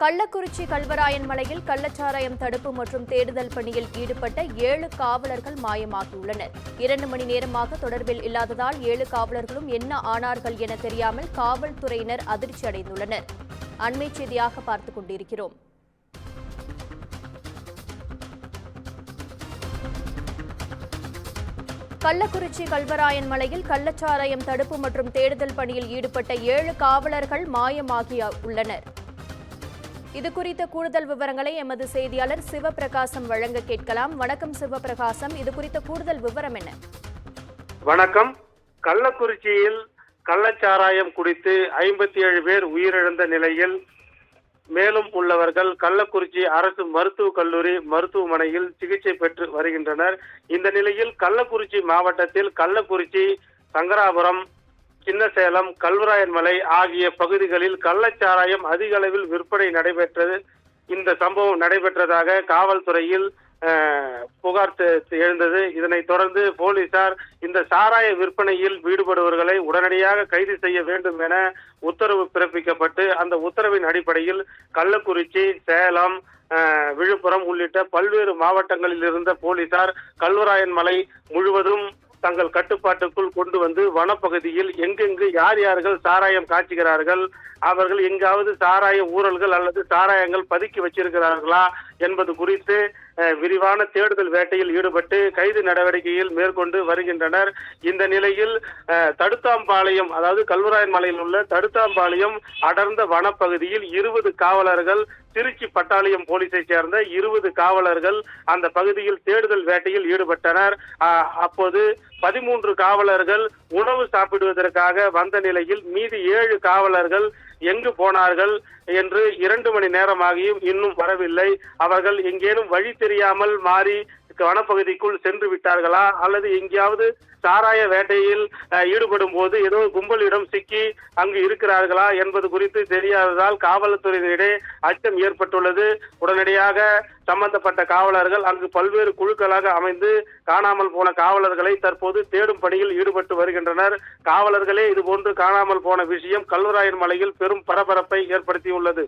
கள்ளக்குறிச்சி கல்வராயன் மலையில் கள்ளச்சாராயம் தடுப்பு மற்றும் தேடுதல் பணியில் ஈடுபட்ட 7 காவலர்கள் மாயமாகியுள்ளனர். 2 மணி நேரமாக தொடர்பில் இல்லாததால் 7 காவலர்களும் என்ன ஆனார்கள் என தெரியாமல் காவல்துறையினர் அதிர்ச்சி அடைந்துள்ளனர். அண்மை செய்தியாக பார்த்துக் கொண்டிருக்கிறோம். கள்ளக்குறிச்சி கல்வராயன் மலையில் கள்ளச்சாராயம் தடுப்பு மற்றும் தேடுதல் பணியில் ஈடுபட்ட 7 காவலர்கள் மாயமாகியுள்ளனர். இதுகுறித்த கூடுதல் விவரங்களை எமது செய்தியாளர் சிவபிரகாசம் வழங்க கேட்கலாம். வணக்கம் சிவபிரகாசம், இது குறித்த கூடுதல் விவரம் என்ன? வணக்கம். கள்ளக்குறிச்சியில் கள்ளச்சாராயம் குடித்து 57 பேர் உயிரிழந்த நிலையில் மேலும் உள்ளவர்கள் கள்ளக்குறிச்சி அரசு மருத்துவக் கல்லூரி மருத்துவமனையில் சிகிச்சை பெற்று வருகின்றனர். இந்த நிலையில் கள்ளக்குறிச்சி மாவட்டத்தில் கள்ளக்குறிச்சி, சங்கராபுரம், சின்னசேலம், கல்வராயன் மலை ஆகிய பகுதிகளில் கள்ளச்சாராயம் அதிக அளவில் விற்பனை நடைபெற்றது. இந்த சம்பவம் நடைபெற்றதாக காவல்துறையில் புகார் எழுந்தது. இதனைத் தொடர்ந்து போலீசார் இந்த சாராய விற்பனையில் ஈடுபடுபவர்களை உடனடியாக கைது செய்ய வேண்டும் என உத்தரவு பிறப்பிக்கப்பட்டு, அந்த உத்தரவின் அடிப்படையில் கள்ளக்குறிச்சி, சேலம், விழுப்புரம் உள்ளிட்ட பல்வேறு மாவட்டங்களில் இருந்த போலீசார் கல்வராயன் மலை முழுவதும் தங்கள் கட்டுப்பாட்டுக்குள் கொண்டு வந்து வனப்பகுதியில் எங்கெங்கு யார்கள் சாராயம் காய்ச்சுகிறார்கள், அவர்கள் எங்காவது சாராய ஊழல்கள் அல்லது சாராயங்கள் பதுக்கி வச்சிருக்கிறார்களா என்பது குறித்து விரிவான தேடுதல் வேட்டையில் ஈடுபட்டு கைது நடவடிக்கையில் மேற்கொண்டு வருகின்றனர். இந்த நிலையில் தடுத்தாம்பாளையம், அதாவது கல்வராயன் மலையில் உள்ள தடுத்தாம்பாளையம் அடர்ந்த வனப்பகுதியில் 20 காவலர்கள், திருச்சி பட்டாளியம் போலீஸை சேர்ந்த 20 காவலர்கள் அந்த பகுதியில் தேடுதல் வேட்டையில் ஈடுபட்டனர். அப்போது 13 காவலர்கள் உணவு சாப்பிடுவதற்காக வந்த நிலையில் மீதி 7 காவலர்கள் எங்கு போனார்கள் என்று 2 மணி நேரமாகியும் இன்னும் வரவில்லை. அவர்கள் எங்கேனும் வழி தெரியாமல் மாறி வனப்பகுதிக்குள் சென்று விட்டார்களா அல்லது எங்கேயாவது சாராய வேட்டையில் ஈடுபடும் போது ஏதோ கும்பலிடம் சிக்கி அங்கு இருக்கிறார்களா என்பது குறித்து தெரியாததால் காவல்துறையினரிடையே அச்சம் ஏற்பட்டுள்ளது. உடனடியாக சம்பந்தப்பட்ட காவலர்கள் அங்கு பல்வேறு குழுக்களாக அமைந்து காணாமல் போன காவலர்களை தற்போது தேடும் பணியில் ஈடுபட்டு வருகின்றனர். காவலர்களே இதுபோன்று காணாமல் போன விஷயம் கல்வராயன் மலையில் பெரும் பரபரப்பை ஏற்படுத்தியுள்ளது.